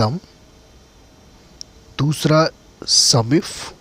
सम, दूसरा सम इफ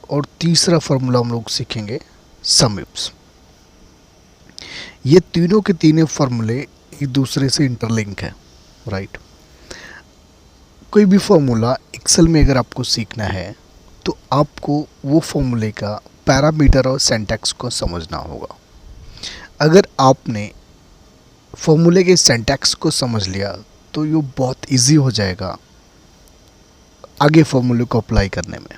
और तीसरा फॉर्मूला हम लोग सीखेंगे सम इफ्स। ये तीनों के तीनों फॉर्मूले एक दूसरे से इंटरलिंक है, राइट। कोई भी फॉर्मूला एक्सेल में अगर आपको सीखना है तो आपको वो फॉर्मूले का पैरामीटर और सिंटैक्स को समझना होगा। अगर आपने फॉर्मूले के सिंटैक्स को समझ लिया तो ये बहुत इजी हो जाएगा आगे फॉर्मूले को अप्लाई करने में।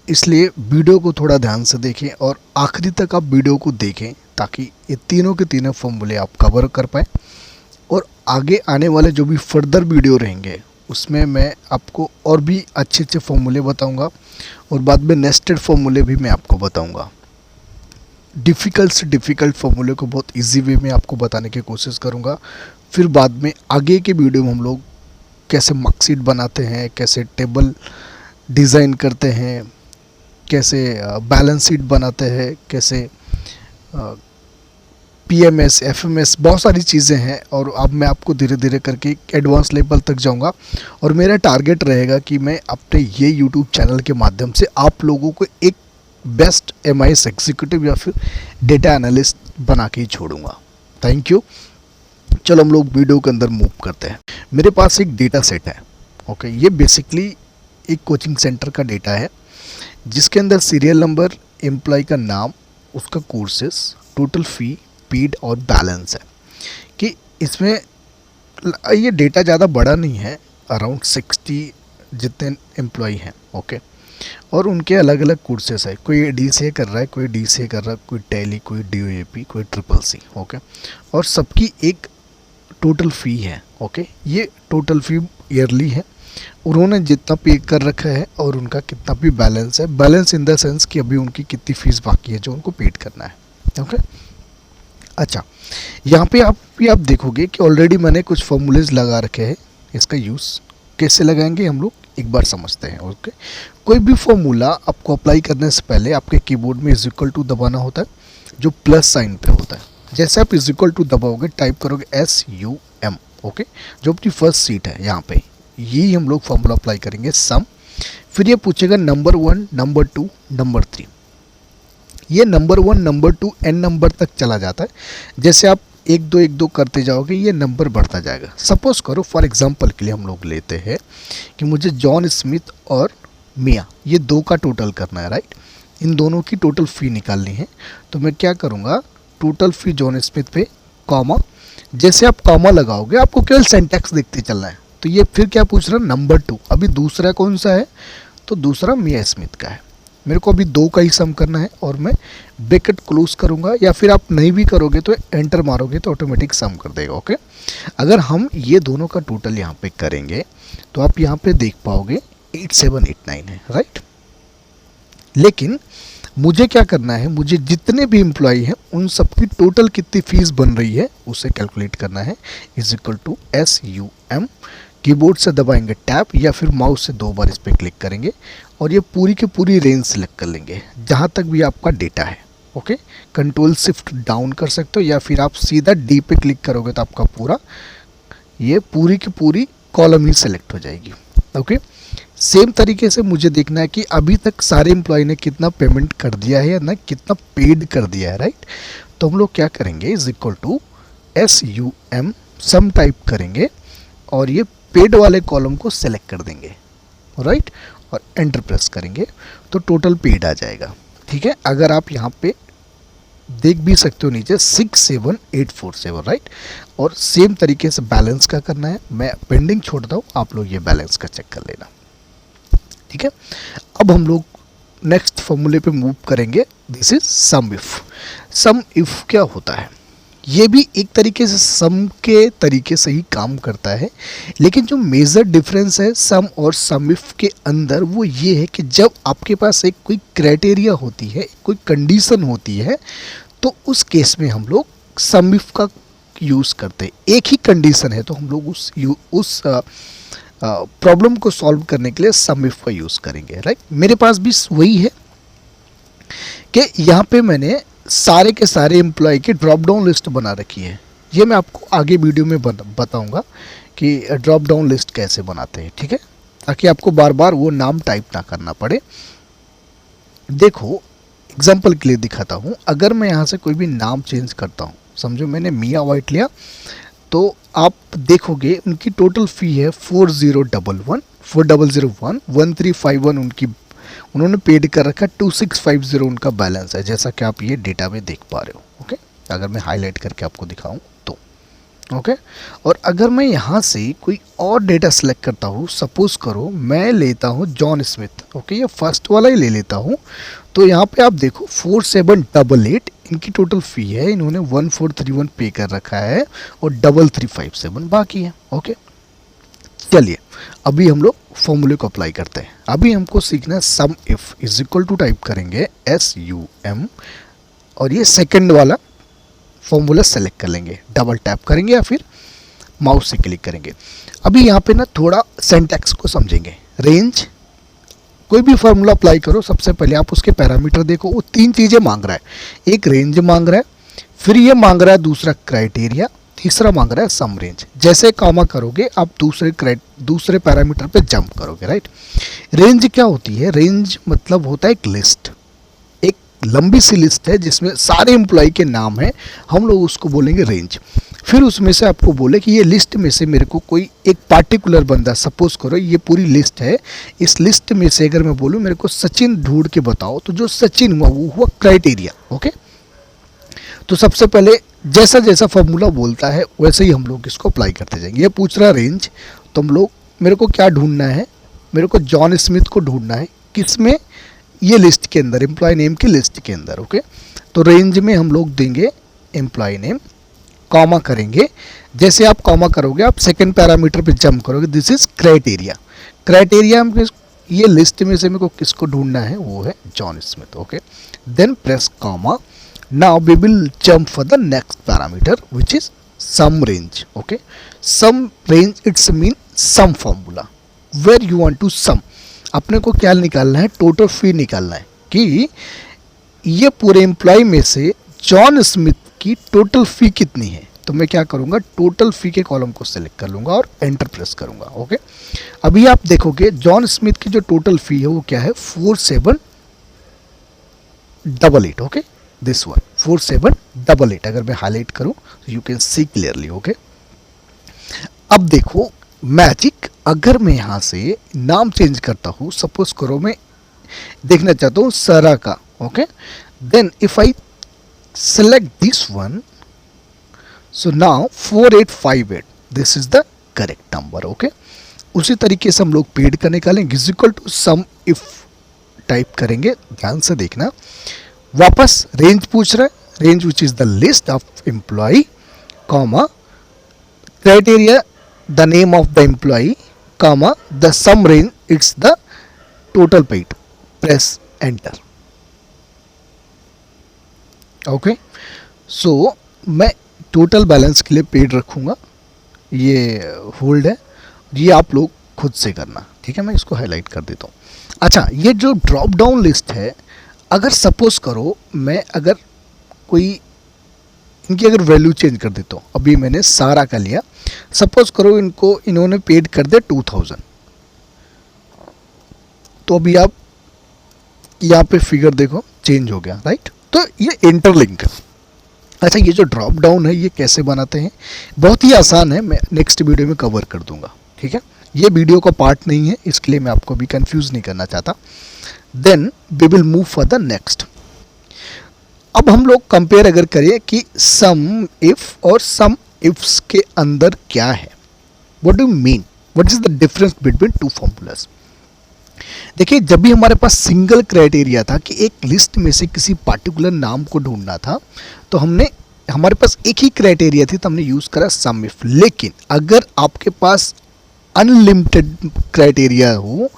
इसलिए वीडियो को थोड़ा ध्यान से देखें और आखिरी तक आप वीडियो को देखें ताकि ये तीनों के तीनों फॉर्मूले आप कवर कर पाएँ। और आगे आने वाले जो भी फर्दर वीडियो रहेंगे उसमें मैं आपको और भी अच्छे अच्छे फॉर्मूले बताऊंगा और बाद में नेस्टेड फॉर्मूले भी मैं आपको बताऊंगा। डिफ़िकल्ट से डिफ़िकल्ट फॉर्मूले को बहुत इजी वे में आपको बताने की कोशिश करूंगा। फिर बाद में आगे के वीडियो में हम लोग कैसे मार्कशीट बनाते हैं, कैसे टेबल डिज़ाइन करते हैं, कैसे बैलेंस शीट बनाते हैं, कैसे पीएमएस, एफएमएस, बहुत सारी चीज़ें हैं। और अब मैं आपको धीरे धीरे करके एडवांस लेवल तक जाऊंगा और मेरा टारगेट रहेगा कि मैं अपने ये यूट्यूब चैनल के माध्यम से आप लोगों को एक बेस्ट एमआईएस एग्जीक्यूटिव या फिर डेटा एनालिस्ट बना के ही छोड़ूंगा। Thank you. चलो हम लोग वीडियो के अंदर मूव करते हैं। मेरे पास एक डेटा सेट है, ओके। ये बेसिकली एक कोचिंग सेंटर का डेटा है जिसके अंदर सीरियल नंबर, एम्प्लॉय का नाम, उसका कोर्सेस, टोटल फ़ी, पेड और बैलेंस है। कि इसमें ये डेटा ज़्यादा बड़ा नहीं है, अराउंड 60 जितने एम्प्लॉय हैं, ओके। और उनके अलग अलग कोर्सेस है, कोई DCA कर रहा है, कोई DCA कर रहा है, कोई टैली, कोई DOAP, कोई CCC, ओके। और सबकी एक टोटल फ़ी है, ओके। ये टोटल फ़ी ईयरली है, उन्होंने जितना पे कर रखा है और उनका कितना भी बैलेंस है। बैलेंस इन द सेंस कि अभी उनकी कितनी फ़ीस बाकी है जो उनको पेड करना है, ओके। अच्छा, यहाँ पे आप देखोगे कि ऑलरेडी मैंने कुछ फॉर्मूलेज लगा रखे हैं। इसका यूज़ कैसे लगाएंगे हम लोग एक बार समझते हैं, ओके। कोई भी फॉर्मूला आपको अप्लाई करने से पहले आपके कीबोर्ड में = दबाना होता है जो प्लस साइन पे होता है। जैसे आप = दबाओगे, टाइप करोगे SUM, ओके। जो अपनी फर्स्ट सीट है यहाँ पे, यही हम लोग फॉर्मूला अप्लाई करेंगे सम। फिर ये पूछेगा नंबर 1, नंबर 2, नंबर 3। ये नंबर 1, नंबर 2 n नंबर तक चला जाता है। जैसे आप 1 2 1 2 करते जाओगे ये नंबर बढ़ता जाएगा। सपोज करो फॉर एग्जांपल के लिए हम लोग लेते हैं कि मुझे जॉन स्मिथ और मिया ये दो का टोटल करना है, राइट। इन दोनों की टोटल फ़ी निकालनी है। तो मैं क्या करूँगा, टोटल फ़ी जॉन स्मिथ पे कॉमा, जैसे आप कॉमा लगाओगे आपको केवल सिंटैक्स देखते चलना है। तो ये फिर क्या पूछ रहा है, नंबर 2। अभी दूसरा कौन सा है, तो दूसरा मिया स्मिथ का है। मेरे को अभी 2 का ही सम करना है और मैं ब्रैकेट क्लोज करूंगा, या फिर आप नहीं भी करोगे तो एंटर मारोगे तो ऑटोमेटिक सम कर देगा, ओके। अगर हम ये दोनों का टोटल यहाँ पे करेंगे तो आप यहाँ पे देख पाओगे 8789 है, राइट। लेकिन मुझे क्या करना है, मुझे जितने भी एम्प्लॉय हैं उन सबकी टोटल कितनी फीस बन रही है उसे कैलकुलेट करना है। =SUM, कीबोर्ड से दबाएंगे टैब या फिर माउस से 2 बार इस पर क्लिक करेंगे और ये पूरी की पूरी रेंज सेलेक्ट कर लेंगे जहाँ तक भी आपका डेटा है, ओके। कंट्रोल शिफ्ट डाउन कर सकते हो या फिर आप सीधा D पे क्लिक करोगे तो आपका पूरा ये पूरी की पूरी कॉलम ही सेलेक्ट हो जाएगी, ओके। सेम तरीके से मुझे देखना है कि अभी तक सारे एम्प्लॉय ने कितना पेमेंट कर दिया है या ना कितना पेड कर दिया है, राइट। तो हम लोग क्या करेंगे, =SUM सम टाइप करेंगे और ये पेड वाले कॉलम को सेलेक्ट कर देंगे, राइट। और एंटर प्रेस करेंगे तो टोटल पेड आ जाएगा, ठीक है। अगर आप यहाँ पे देख भी सकते हो नीचे 67847, राइट। और सेम तरीके से बैलेंस का करना है, मैं पेंडिंग छोड़ता हूँ, आप लोग ये बैलेंस का चेक कर लेना, ठीक है। अब हम लोग नेक्स्ट फॉर्मूले पे मूव करेंगे। This is sum if. Sum if क्या होता है, ये भी एक तरीके से सम के तरीके से ही काम करता है, लेकिन जो मेजर डिफरेंस है सम और सम इफ के अंदर वो ये है कि जब आपके पास एक कोई क्राइटेरिया होती है, कोई कंडीशन होती है, तो उस केस में हम लोग सम इफ का यूज़ करते हैं। एक ही कंडीशन है तो हम लोग उस प्रॉब्लम को सॉल्व करने के लिए सम इफ का यूज़ करेंगे, राइट। मेरे पास भी वही है कि यहाँ पे मैंने सारे के सारे एम्प्लॉय की ड्रॉप डाउन लिस्ट बना रखी है। ये मैं आपको आगे वीडियो में बताऊंगा कि ड्रॉप डाउन लिस्ट कैसे बनाते हैं, ठीक है, ताकि आपको बार बार वो नाम टाइप ना करना पड़े। देखो एग्जाम्पल के लिए दिखाता हूँ, अगर मैं यहाँ से कोई भी नाम चेंज करता हूँ, समझो मैंने मियाँ वाइट लिया, तो आप देखोगे उनकी टोटल फ़ी है 4011 1351 उनकी उन्होंने पेड कर रखा है, 2650 उनका बैलेंस है, जैसा कि आप ये डेटा में देख पा रहे हो। ओके, अगर मैं हाईलाइट करके आपको दिखाऊं तो ओके। और अगर मैं यहाँ से कोई और डेटा सेलेक्ट करता हूँ, सपोज करो मैं लेता हूँ जॉन स्मिथ, ओके, ये फर्स्ट वाला ही ले लेता हूँ, तो यहाँ पे आप देखो 4788 इनकी टोटल फ़ी है, इन्होंने 1431 पे कर रखा है और 3357 बाकी है। ओके, चलिए अभी हम लोग फॉर्मूले को अप्लाई करते हैं। अभी हमको सीखना है sum if is equal to type करेंगे SUM और ये सेकंड वाला फॉर्मूला सेलेक्ट कर लेंगे, डबल टैप करेंगे या फिर माउस से क्लिक करेंगे। अभी यहाँ पे ना थोड़ा सिंटैक्स को समझेंगे। रेंज, कोई भी फॉर्मूला अप्लाई करो, सबसे पहले आप उसके पैरामीटर देखो, वो तीन चीज़ें मांग रहा है, एक रेंज मांग रहा है, फिर ये मांग रहा है दूसरा क्राइटेरिया, तीसरा मांग रहा है सम रेंज। जैसे कॉमा करोगे आप दूसरे पैरामीटर पे जंप करोगे, राइट। रेंज क्या होती है? रेंज मतलब होता है एक लिस्ट, एक लंबी सी लिस्ट है जिसमें सारे एम्प्लॉय के नाम हैं, हम लोग उसको बोलेंगे रेंज। फिर उसमें से आपको बोले कि ये लिस्ट में से मेरे को कोई एक पार्टिकुलर बंदा, सपोज करो ये पूरी लिस्ट है, इस लिस्ट में से अगर मैं बोलूँ मेरे को सचिन ढूंढ के बताओ, तो जो सचिन हुआ वो हुआ क्राइटेरिया। ओके, तो सबसे पहले जैसा जैसा फॉर्मूला बोलता है वैसे ही हम लोग इसको अप्लाई करते जाएंगे। ये पूछ रहा रेंज, तो हम लोग मेरे को क्या ढूंढना है? मेरे को जॉन स्मिथ को ढूंढना है, किसमें? ये लिस्ट के अंदर, एम्प्लॉय नेम की लिस्ट के अंदर। ओके, तो रेंज में हम लोग देंगे एम्प्लॉय नेम, कॉमा करेंगे। जैसे आप कॉमा करोगे आप सेकंड पैरामीटर पे जंप करोगे, दिस इज क्राइटेरिया। क्राइटेरिया में ये लिस्ट में से मेरे को किसको ढूंढना है? वो है John Smith. Okay, then press comma. Now we will jump for the next parameter which is sum range. Okay, sum range it's mean sum formula where you want to sum. अपने को क्या निकालना है? टोटल फी निकालना है कि ये पूरे एम्प्लॉय में से जॉन स्मिथ की टोटल फी कितनी है। तो मैं क्या करूँगा? टोटल फी के कॉलम को सिलेक्ट कर लूँगा और एंटर प्रेस करूँगा। ओके, अभी आप देखोगे जॉन स्मिथ की जो टोटल फी है वो क्या है? 4788। Okay, this one 4788। अगर मैं हाईलाइट करूं तो you can see clearly. Okay, अब देखो मैजिक, अगर मैं यहां से नाम चेंज करता हूं, सपोज करो मैं देखना चाहता हूं सारा का। Okay, then if I select this one, so now 4858 this is the correct number. Okay, उसी तरीके से हम लोग पेड का निकालेंगे, is equal to sum if type करेंगे, ध्यान से देखना। वापस रेंज पूछ रहा है, range which is the list of employ, comma criteria the name of the employ, comma the sum range it's the total paid, press enter. Okay, so मैं total balance के लिए पेड रखूंगा, ये होल्ड है, ये आप लोग खुद से करना, ठीक है। मैं इसको हाईलाइट कर देता हूँ। अच्छा, ये जो ड्रॉप डाउन लिस्ट है, अगर सपोज करो मैं अगर कोई इनकी अगर वैल्यू चेंज कर देता हूँ, अभी मैंने सारा का लिया, सपोज करो इन्होंने पेड कर दिया 2000, तो अभी आप यहाँ पे फिगर देखो चेंज हो गया, राइट। तो ये इंटरलिंक। अच्छा, ये जो ड्रॉप डाउन है ये कैसे बनाते हैं? बहुत ही आसान है, मैं नेक्स्ट वीडियो में कवर कर दूंगा, ठीक है। ये वीडियो का पार्ट नहीं है, इसके लिए मैं आपको भी कंफ्यूज नहीं करना चाहता। Then we will move for the next. अब हम लोग कंपेयर अगर करें कि सम इफ और सम इफ्स के अंदर क्या है, what do mean, what is the difference between two formulas. देखिए, जब भी हमारे पास सिंगल क्राइटेरिया था कि एक लिस्ट में से किसी पार्टिकुलर नाम को ढूंढना था, तो हमारे पास एक ही क्राइटेरिया थी, तो हमने यूज करा सम इफ। लेकिन अगर आपके पास अनलिमिटेड क्राइटेरिया हो,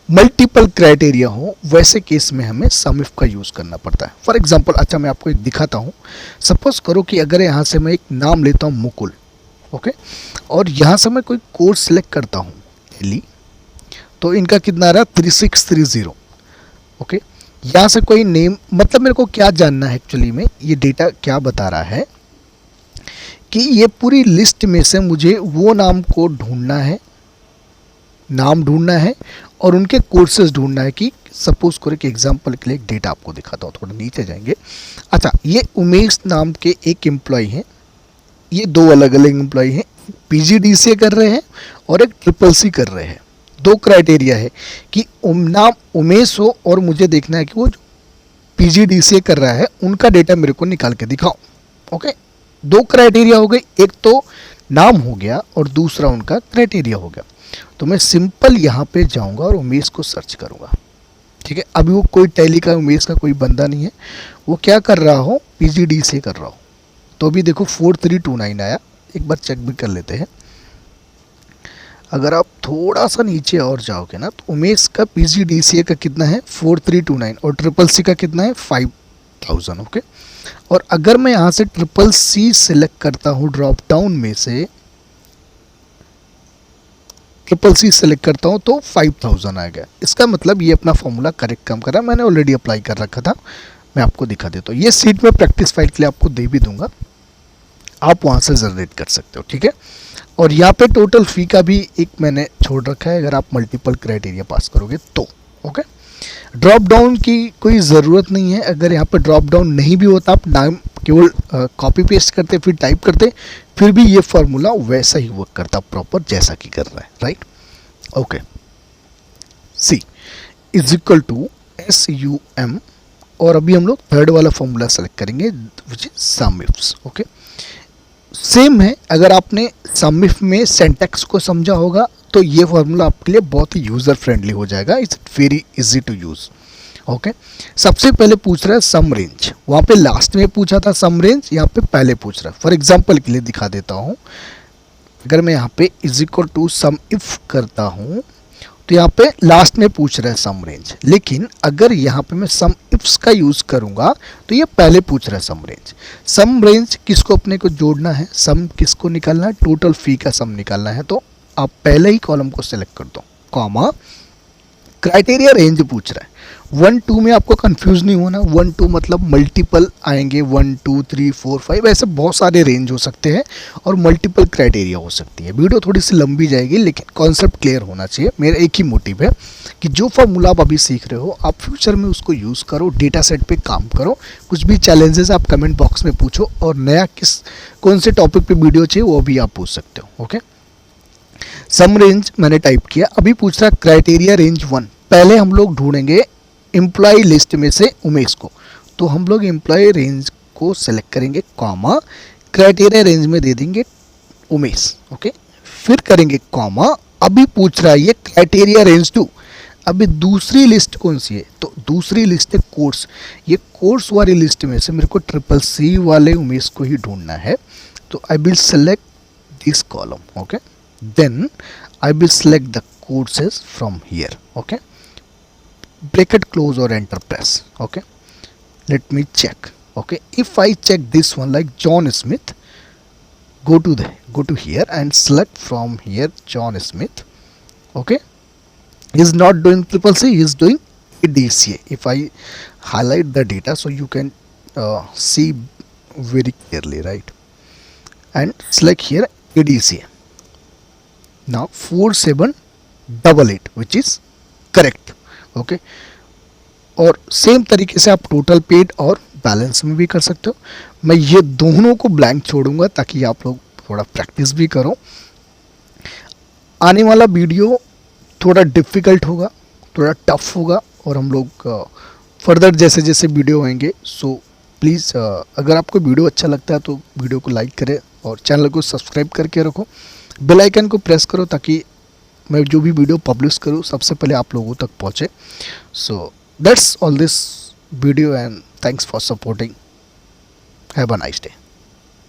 मल्टीपल क्राइटेरिया हो, वैसे केस में हमें सम इफ का यूज़ करना पड़ता है। फॉर एग्जांपल, अच्छा मैं आपको एक दिखाता हूँ। सपोज करो कि अगर यहाँ से मैं एक नाम लेता हूँ मुकुल, ओके, और यहाँ से मैं कोई कोर्स सेलेक्ट करता हूँ एली, तो इनका कितना आ रहा है? 3630। ओके, यहाँ से कोई नेम, मतलब मेरे को क्या जानना है एक्चुअली में, ये डेटा क्या बता रहा है कि ये पूरी लिस्ट में से मुझे वो नाम को ढूंढना है, नाम ढूंढना है और उनके कोर्सेज ढूंढना है। कि सपोज करो कि एग्जांपल के लिए एक डेटा आपको दिखाता हूँ, थोड़ा नीचे जाएंगे। अच्छा, ये उमेश नाम के एक एम्प्लॉय हैं, ये दो अलग अलग एम्प्लॉय हैं, पीजीडीसीए कर रहे हैं और एक ट्रिपल सी कर रहे हैं। दो क्राइटेरिया है कि नाम उमेश हो और मुझे देखना है कि वो पीजीडीसीए कर रहा है, उनका डेटा मेरे को निकाल के दिखाओ। ओके, दो क्राइटेरिया हो गई, एक तो नाम हो गया और दूसरा उनका क्राइटेरिया हो गया। तो मैं सिंपल यहाँ पे जाऊँगा और उमेश को सर्च करूँगा। ठीक है, अभी वो कोई टैली का उमेश का कोई बंदा नहीं है, वो क्या कर रहा हो, पीजीडीसीए कर रहा हो। तो अभी देखो 4329 आया, एक बार चेक भी कर लेते हैं। अगर आप थोड़ा सा नीचे और जाओगे ना तो उमेश का पीजीडीसीए का कितना है 4329 और ट्रिपल सी का कितना है 5000। ओके, और अगर मैं यहाँ से ट्रिपल सी सिलेक्ट करता हूँ, ड्रॉप डाउन में से ट्रिपल सी सेलेक्ट करता हूँ तो 5000 आ गया। इसका मतलब ये अपना फॉर्मूला करेक्ट काम कर रहा है, मैंने ऑलरेडी अप्लाई कर रखा था। मैं आपको दिखा देता हूँ, ये सीट में प्रैक्टिस फाइल के लिए आपको दे भी दूंगा, आप वहाँ से जनरेट कर सकते हो। ठीक है, और यहाँ पे टोटल फी का भी एक मैंने छोड़ रखा है, अगर आप मल्टीपल क्राइटेरिया पास करोगे तो। ओके, ड्रॉप डाउन की कोई ज़रूरत नहीं है, अगर यहाँ पे ड्रॉप डाउन नहीं भी होता, आप नाम केवल कॉपी पेस्ट करते फिर टाइप करते, फिर भी ये फार्मूला वैसा ही वर्क करता प्रॉपर जैसा कि कर रहा है। Right, okay, C is equal to SUM, और अभी हम लोग थर्ड वाला फॉर्मूला सेलेक्ट करेंगे which is some ifs. Okay, same है, अगर आपने सम इफ में सिंटैक्स को समझा होगा तो ये फार्मूला आपके लिए बहुत ही यूज़र फ्रेंडली हो जाएगा, it's very easy to use. Okay, सबसे पहले पूछ रहा है सम रेंज, वहाँ पे लास्ट में पूछा था सम रेंज, यहाँ पे पहले पूछ रहा है। फॉर एग्जांपल के लिए दिखा देता हूँ, अगर मैं यहाँ पे is equal to sum if करता हूँ तो यहाँ पे लास्ट में पूछ रहा है सम रेंज, लेकिन अगर यहाँ पे मैं सम इफ्स का यूज़ करूँगा तो ये पहले पूछ रहा है सम रेंज। सम रेंज किसको अपने को जोड़ना है, सम किसको निकालना है, टोटल फी का सम निकालना है, तो आप पहले ही कॉलम को सिलेक्ट कर दो, कॉमा क्राइटेरिया रेंज पूछ रहा है। 1 2 में आपको कंफ्यूज नहीं होना, 1 2 मतलब मल्टीपल आएंगे, 1 2 3 4 5 ऐसे बहुत सारे रेंज हो सकते हैं और मल्टीपल क्राइटेरिया हो सकती है। वीडियो थोड़ी सी लंबी जाएगी लेकिन कॉन्सेप्ट क्लियर होना चाहिए। मेरा एक ही मोटिव है कि जो फॉर्मूला आप अभी सीख रहे हो आप फ्यूचर में उसको यूज़ करो, डेटा सेट पे काम करो। कुछ भी चैलेंजेस आप कमेंट बॉक्स में पूछो और नया कौन से टॉपिक पे वीडियो चाहिए वो भी आप पूछ सकते हो। ओके, सम रेंज मैंने टाइप किया, अभी पूछ रहा क्राइटेरिया रेंज 1। पहले हम लोग ढूंढेंगे एम्प्लॉय लिस्ट में से उमेश को, तो हम लोग एम्प्लॉय रेंज को सेलेक्ट करेंगे, कॉमा क्राइटेरिया रेंज में दे देंगे उमेश। ओके, फिर करेंगे कॉमा, अभी पूछ रहा है ये क्राइटेरिया रेंज 2। अभी दूसरी लिस्ट कौन सी है, तो दूसरी लिस्ट है कोर्स। ये कोर्स वाली लिस्ट में से मेरे को ट्रिपल सी वाले उमेश को ही ढूंढना है, तो I will select this column. Okay, then I will select the courses from here. Okay, bracket close or enter press. Okay, let me check. Okay, if I check this one like John Smith, go to here and select from here John Smith. Okay, he is not doing triple C, he is doing DCA. If I highlight the data so you can see very clearly, right, and select here ADCA. Now 4788 which is correct. Okay, और same तरीके से आप total paid और balance में भी कर सकते हो। मैं ये दोनों को ब्लैंक छोड़ूंगा ताकि आप लोग थोड़ा प्रैक्टिस भी करो। आने वाला वीडियो थोड़ा डिफ़िकल्ट होगा, थोड़ा टफ होगा और हम लोग फर्दर जैसे जैसे वीडियो आएंगे, सो प्लीज़ अगर आपको वीडियो अच्छा लगता है तो वीडियो को लाइक करें और चैनल को सब्सक्राइब करके रखो, बेल आइकन को प्रेस करो ताकि मैं जो भी वीडियो पब्लिश करूँ सबसे पहले आप लोगों तक पहुँचे। So that's all this video and thanks for supporting. Have a nice day.